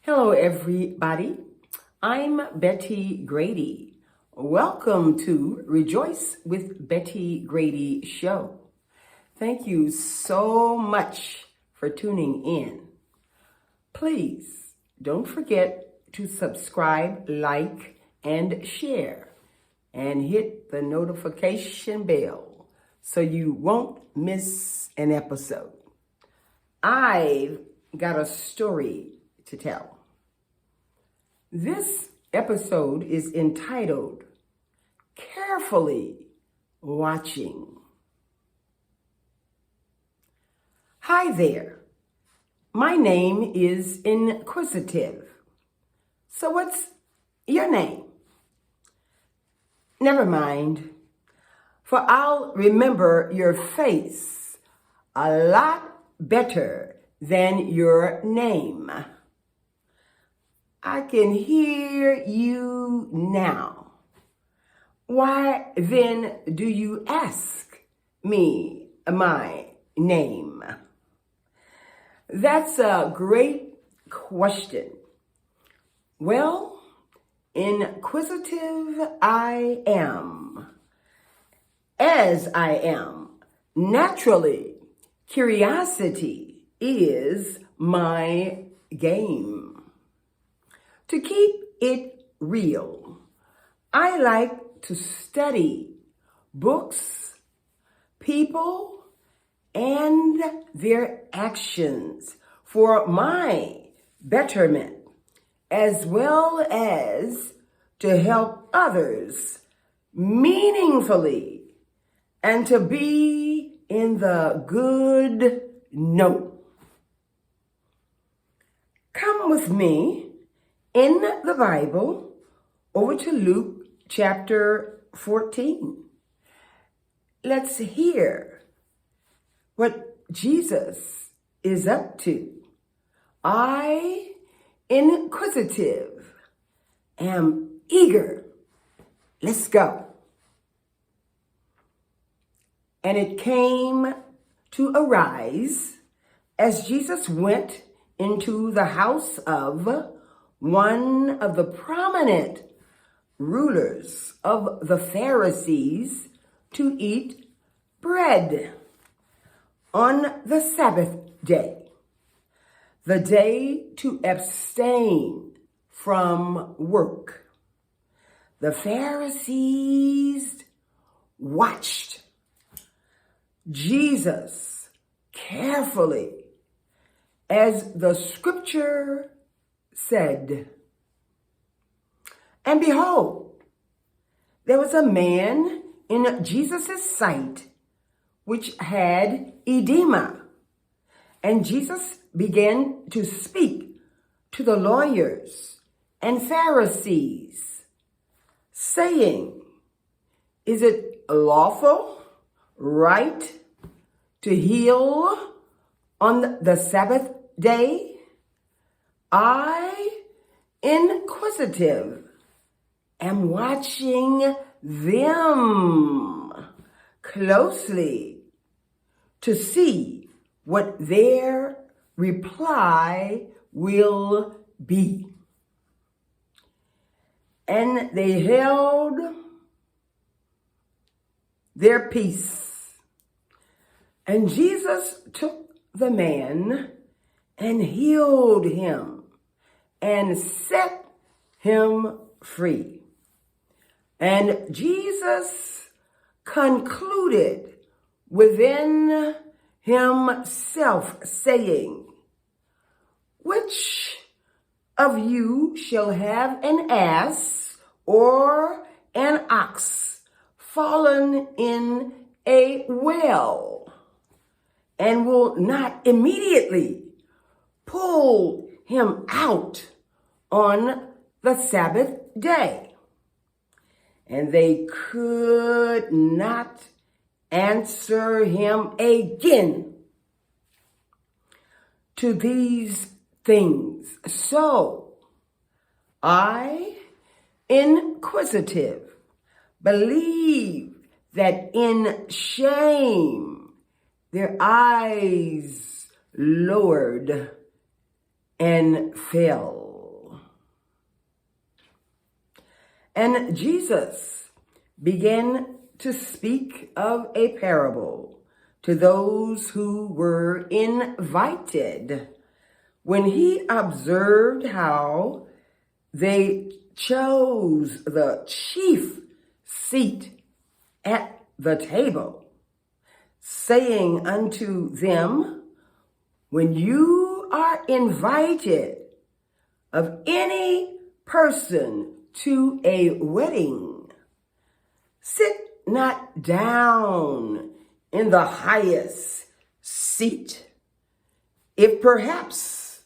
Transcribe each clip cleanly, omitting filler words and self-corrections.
Hello, everybody. I'm Betty Grady. Welcome to Rejoice with Betty Grady show. Thank you so much for tuning in. Please don't forget to subscribe, like, and share, and hit the notification bell so you won't miss an episode. I've got a story to tell. This episode is entitled Carefully Watching. Hi there. My name is Inquisitive. So what's your name? Never mind, for I'll remember your face a lot better than your name. I can hear you now. Why then do you ask me my name? That's a great question. Well, inquisitive I am. As I am, naturally, curiosity is my game. To keep it real, I like to study books, people, and their actions for my betterment, as well as to help others meaningfully and to be in the good note. Come with me in the Bible over to Luke chapter 14. Let's hear what Jesus is up to. I, inquisitive, am eager. Let's go. And it came to arise as Jesus went into the house of one of the prominent rulers of the Pharisees to eat bread on the Sabbath day, the day to abstain from work. The Pharisees watched Jesus carefully as the scripture said. And behold, there was a man in Jesus' sight which had edema. And Jesus began to speak to the lawyers and Pharisees, saying, is it lawful, right, to heal on the Sabbath day? I, inquisitive, am watching them closely to see what their reply will be. And they held their peace. And Jesus took the man and healed him and set him free. And Jesus concluded within himself, saying, which of you shall have an ass or an ox fallen in a well, and will not immediately pull him out on the Sabbath day? And they could not answer him again to these things. So I, inquisitive, believe that in shame their eyes lowered and fell. And Jesus began to speak of a parable to those who were invited when he observed how they chose the chief seat at the table, saying unto them, when you are invited of any person to a wedding, sit not down in the highest seat. If perhaps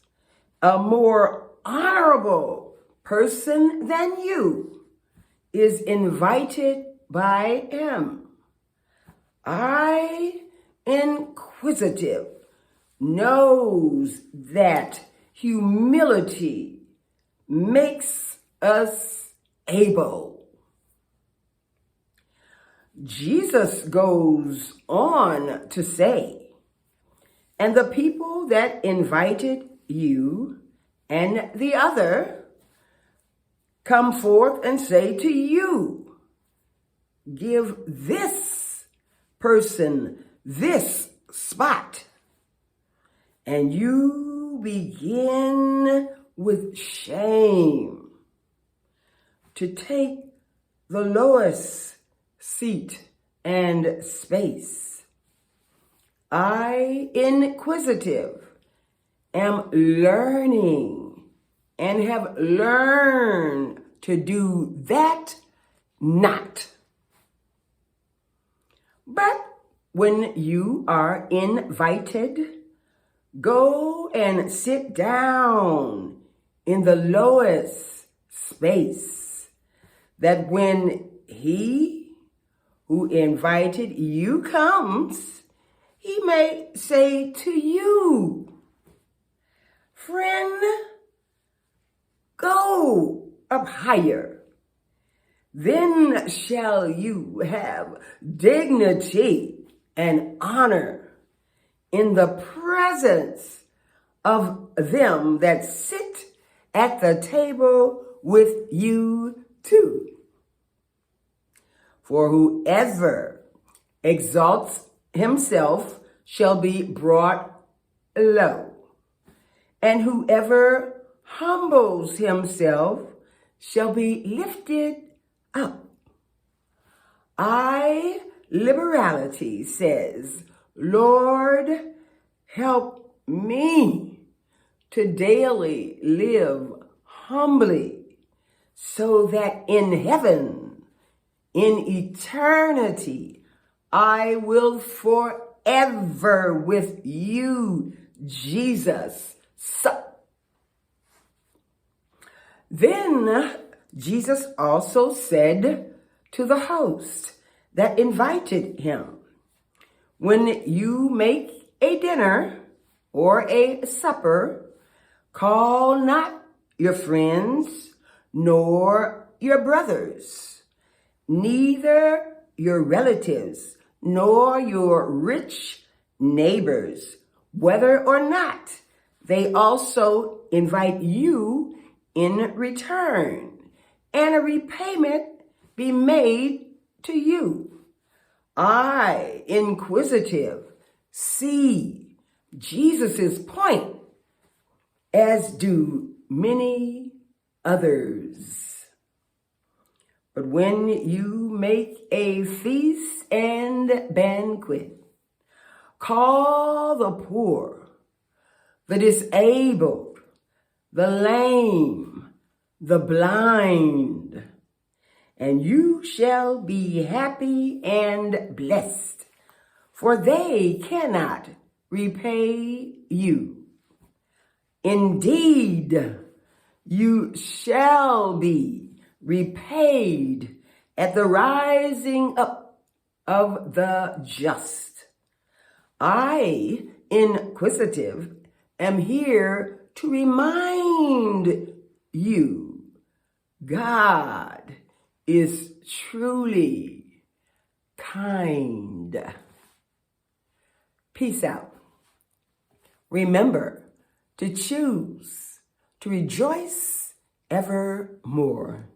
a more honorable person than you is invited by him, I, inquisitive, knows that humility makes us able. Jesus goes on to say, and the people that invited you and the other come forth and say to you, give this person this spot. And you begin with shame to take the lowest seat and space. I, inquisitive, am learning and have learned to do that not. But when you are invited, go and sit down in the lowest space, that when he who invited you comes, he may say to you, friend, go up higher. Then shall you have dignity and honor in the presence of them that sit at the table with you too. For whoever exalts himself shall be brought low, and whoever humbles himself shall be lifted up. I, liberality, says, Lord, help me to daily live humbly, so that in heaven, in eternity, I will forever with you, Jesus. Then Jesus also said to the host that invited him, when you make a dinner or a supper, call not your friends, nor your brothers, neither your relatives, nor your rich neighbors, whether or not they also invite you in return, and a repayment be made to you. I, inquisitive, see Jesus's point, as do many others. But when you make a feast and banquet, call the poor, the disabled, the lame, the blind, and you shall be happy and blessed, for they cannot repay you. Indeed, you shall be repaid at the rising up of the just. I, inquisitive, am here to remind you, God is truly kind. Peace out. Remember to choose to rejoice evermore.